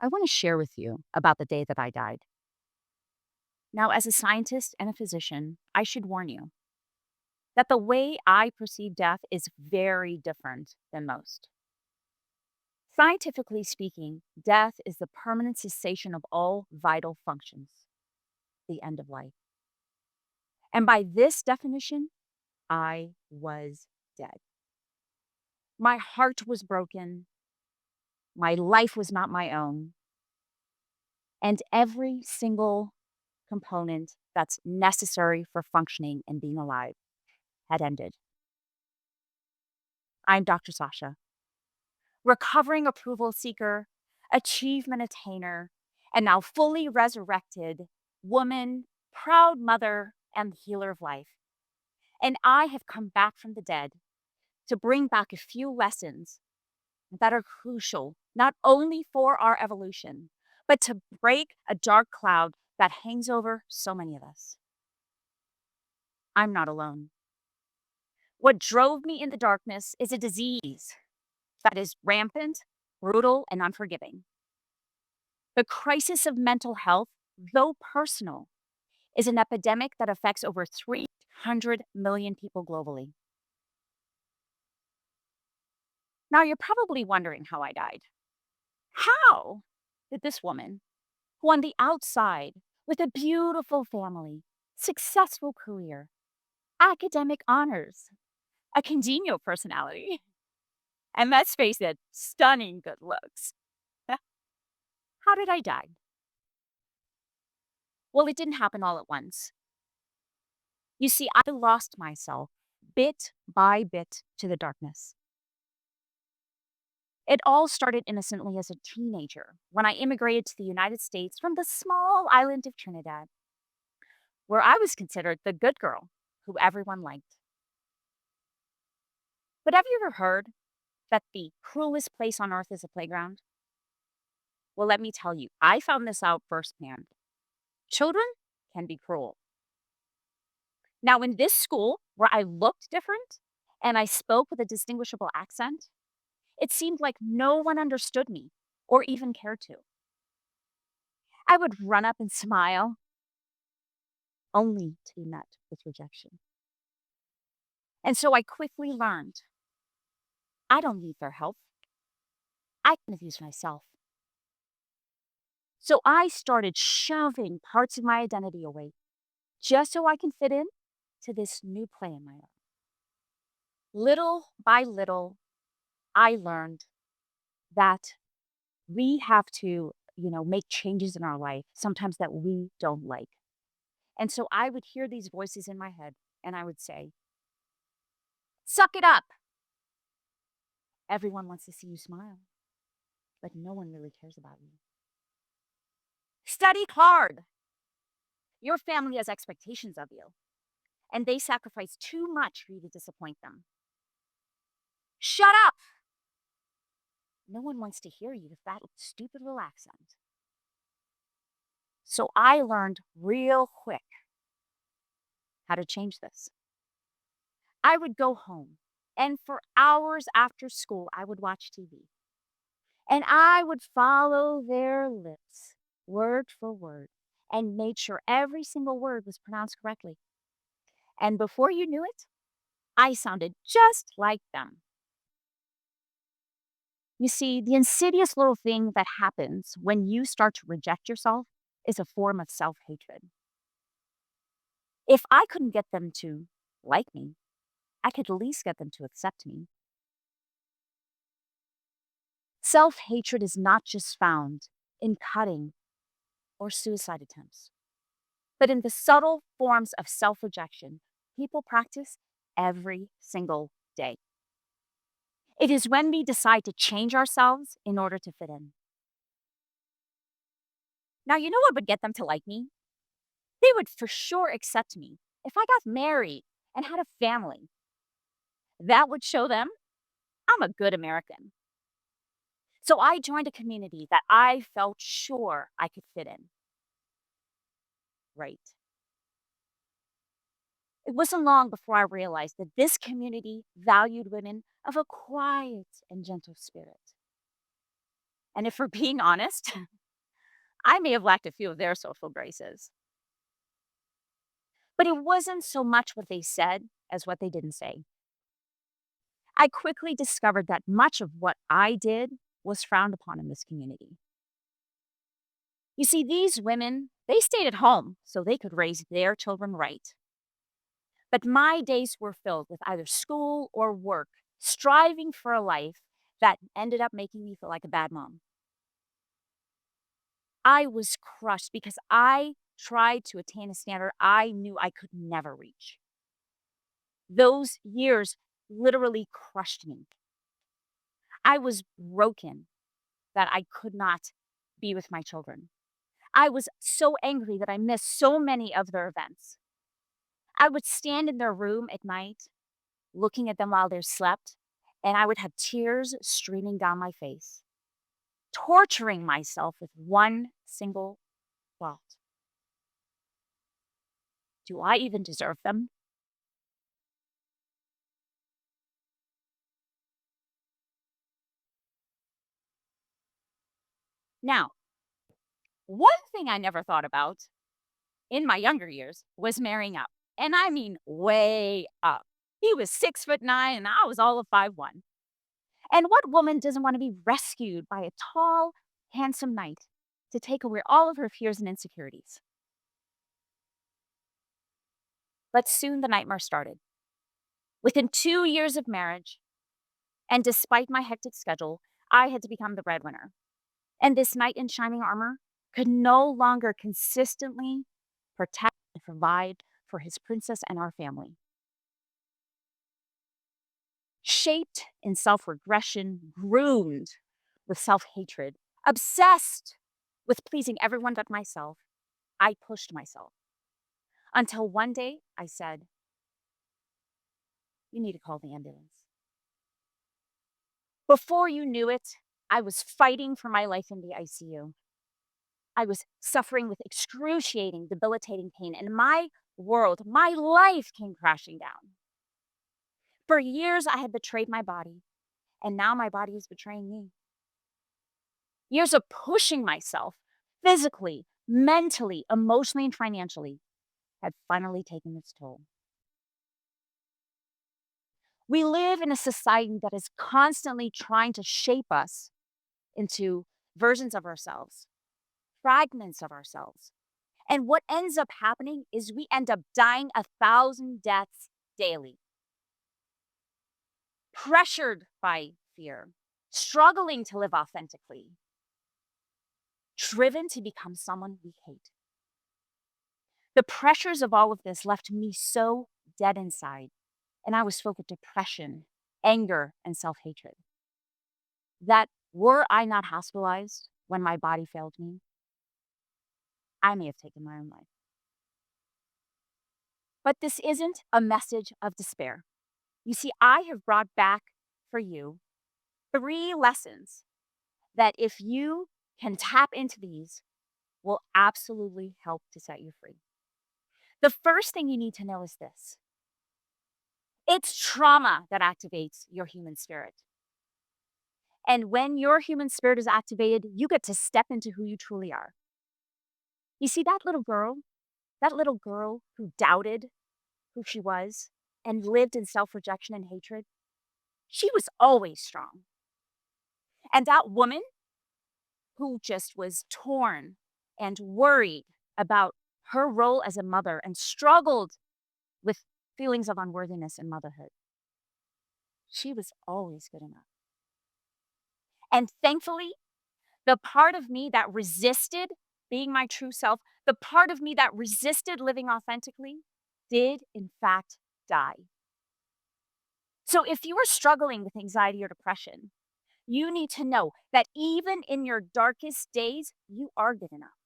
I want to share with you about the day that I died. Now, as a scientist and a physician, I should warn you that the way I perceive death is very different than most. Scientifically speaking, death is the permanent cessation of all vital functions, the end of life. And by this definition, I was dead. My heart was broken. My life was not my own. And every single component that's necessary for functioning and being alive had ended. I'm Dr. Sasha, recovering approval seeker, achievement attainer, and now fully resurrected woman, proud mother, and healer of life. And I have come back from the dead to bring back a few lessons that are crucial not only for our evolution, but to break a dark cloud that hangs over so many of us. I'm not alone. What drove me in the darkness is a disease that is rampant, brutal, and unforgiving. The crisis of mental health, though personal, is an epidemic that affects over 300 million people globally. Now, you're probably wondering how I died. How did this woman, who on the outside, with a beautiful family, successful career, academic honors, a congenial personality, and let's face it, stunning good looks, how did I die? Well, it didn't happen all at once. You see, I lost myself bit by bit to the darkness. It all started innocently as a teenager when I immigrated to the United States from the small island of Trinidad, where I was considered the good girl who everyone liked. But have you ever heard that the cruelest place on earth is a playground? Well, let me tell you, I found this out firsthand. Children can be cruel. Now, in this school where I looked different and I spoke with a distinguishable accent, it seemed like no one understood me or even cared to. I would run up and smile, only to be met with rejection. And so I quickly learned I don't need their help. I can abuse myself. So I started shoving parts of my identity away just so I can fit in to this new play in my life. Little by little, I learned that we have to, make changes in our life, sometimes that we don't like. And so I would hear these voices in my head and I would say, suck it up. Everyone wants to see you smile, but no one really cares about you. Study hard. Your family has expectations of you, and they sacrifice too much for you to disappoint them. Shut up. No one wants to hear you with that stupid little accent. So I learned real quick how to change this. I would go home, and for hours after school, I would watch TV. And I would follow their lips, word for word, and made sure every single word was pronounced correctly. And before you knew it, I sounded just like them. You see, the insidious little thing that happens when you start to reject yourself is a form of self hatred. If I couldn't get them to like me, I could at least get them to accept me. Self hatred is not just found in cutting or suicide attempts, but in the subtle forms of self rejection people practice every single day. It is when we decide to change ourselves in order to fit in. Now, you know what would get them to like me? They would for sure accept me if I got married and had a family. That would show them I'm a good American. So I joined a community that I felt sure I could fit in. Right. It wasn't long before I realized that this community valued women of a quiet and gentle spirit. And if we're being honest, I may have lacked a few of their social graces. But it wasn't so much what they said as what they didn't say. I quickly discovered that much of what I did was frowned upon in this community. You see, these women, they stayed at home so they could raise their children right. But my days were filled with either school or work, striving for a life that ended up making me feel like a bad mom. I was crushed because I tried to attain a standard I knew I could never reach. Those years literally crushed me. I was broken that I could not be with my children. I was so angry that I missed so many of their events. I would stand in their room at night, looking at them while they slept, and I would have tears streaming down my face, torturing myself with one single thought. Do I even deserve them? Now, one thing I never thought about in my younger years was marrying up. And I mean way up. He was 6'9" and I was all of 5'1". And what woman doesn't want to be rescued by a tall, handsome knight to take away all of her fears and insecurities? But soon the nightmare started. Within 2 years of marriage, and despite my hectic schedule, I had to become the breadwinner. And this knight in shining armor could no longer consistently protect and provide for his princess and our family. Shaped in self regression, groomed with self hatred, obsessed with pleasing everyone but myself, I pushed myself. Until one day I said, "You need to call the ambulance." Before you knew it, I was fighting for my life in the ICU. I was suffering with excruciating, debilitating pain, and my world, my life came crashing down. For years, I had betrayed my body, and now my body is betraying me. Years of pushing myself physically, mentally, emotionally, and financially had finally taken its toll. We live in a society that is constantly trying to shape us into versions of ourselves, fragments of ourselves. And what ends up happening is we end up dying 1,000 deaths daily, pressured by fear, struggling to live authentically, driven to become someone we hate. The pressures of all of this left me so dead inside, and I was filled with depression, anger, and self hatred. That were I not hospitalized when my body failed me, I may have taken my own life. But this isn't a message of despair. You see, I have brought back for you 3 lessons that, if you can tap into these, will absolutely help to set you free. The first thing you need to know is this: it's trauma that activates your human spirit. And when your human spirit is activated, you get to step into who you truly are. You see, that little girl who doubted who she was and lived in self rejection and hatred, she was always strong. And that woman who just was torn and worried about her role as a mother and struggled with feelings of unworthiness in motherhood, she was always good enough. And thankfully, the part of me that resisted being my true self, the part of me that resisted living authentically, did in fact die. So if you are struggling with anxiety or depression, you need to know that even in your darkest days, you are good enough.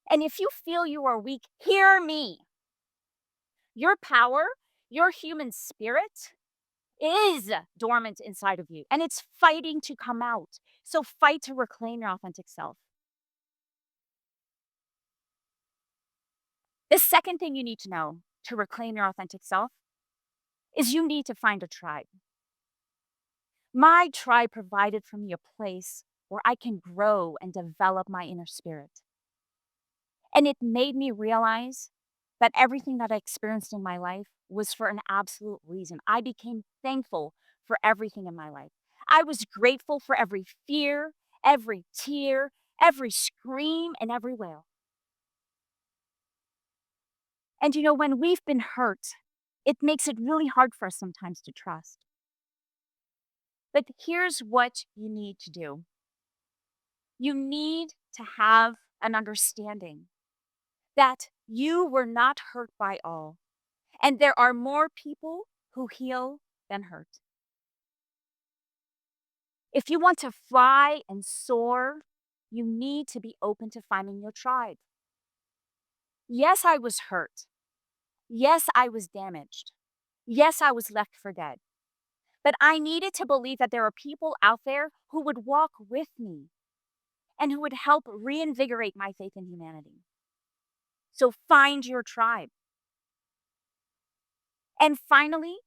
And if you feel you are weak, hear me. Your power, your human spirit, is dormant inside of you, and it's fighting to come out. So fight to reclaim your authentic self. The second thing you need to know to reclaim your authentic self is you need to find a tribe. My tribe provided for me a place where I can grow and develop my inner spirit. And it made me realize that everything that I experienced in my life was for an absolute reason. I became thankful for everything in my life. I was grateful for every fear, every tear, every scream, and every wail. And when we've been hurt, it makes it really hard for us sometimes to trust. But here's what you need to do: you need to have an understanding that you were not hurt by all. And there are more people who heal than hurt. If you want to fly and soar, you need to be open to finding your tribe. Yes, I was hurt. Yes, I was damaged. Yes, I was left for dead. But I needed to believe that there are people out there who would walk with me and who would help reinvigorate my faith in humanity. So find your tribe. And finally,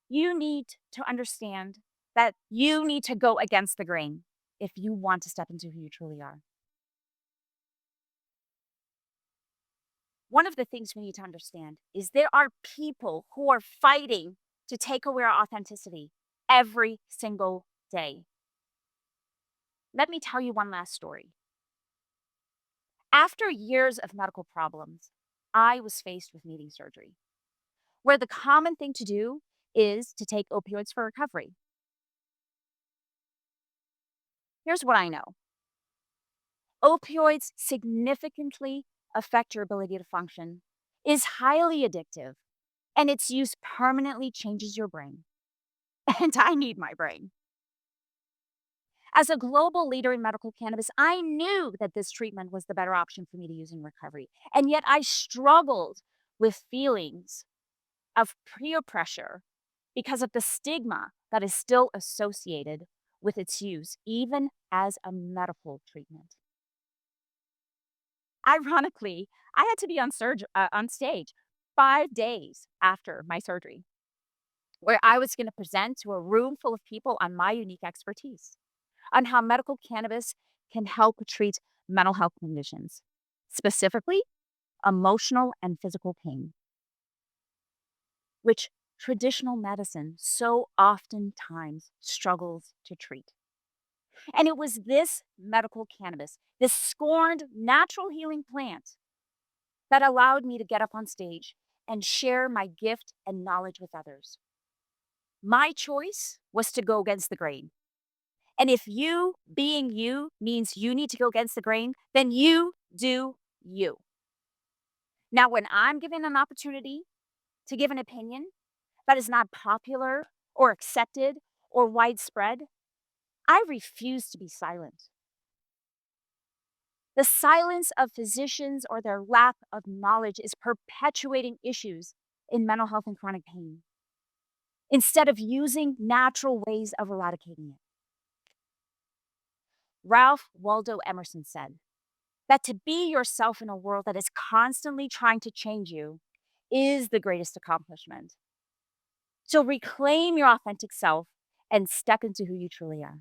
you need to understand that you need to go against the grain if you want to step into who you truly are. One of the things we need to understand is there are people who are fighting to take away our authenticity every single day. Let me tell you one last story. After years of medical problems, I was faced with needing surgery, where the common thing to do is to take opioids for recovery. Here's what I know: opioids significantly affect your ability to function, is highly addictive, and its use permanently changes your brain. And I need my brain. As a global leader in medical cannabis, I knew that this treatment was the better option for me to use in recovery. And yet I struggled with feelings of peer pressure because of the stigma that is still associated with its use, even as a medical treatment. Ironically, I had to be on stage 5 days after my surgery, where I was going to present to a room full of people on my unique expertise, on how medical cannabis can help treat mental health conditions, specifically emotional and physical pain, which traditional medicine so oftentimes struggles to treat. And it was this medical cannabis, this scorned natural healing plant, that allowed me to get up on stage and share my gift and knowledge with others. My choice was to go against the grain. And if you being you means you need to go against the grain, then you do you. Now, when I'm given an opportunity to give an opinion that is not popular or accepted or widespread, I refuse to be silent. The silence of physicians or their lack of knowledge is perpetuating issues in mental health and chronic pain, instead of using natural ways of eradicating it. Ralph Waldo Emerson said that to be yourself in a world that is constantly trying to change you is the greatest accomplishment. So reclaim your authentic self and step into who you truly are.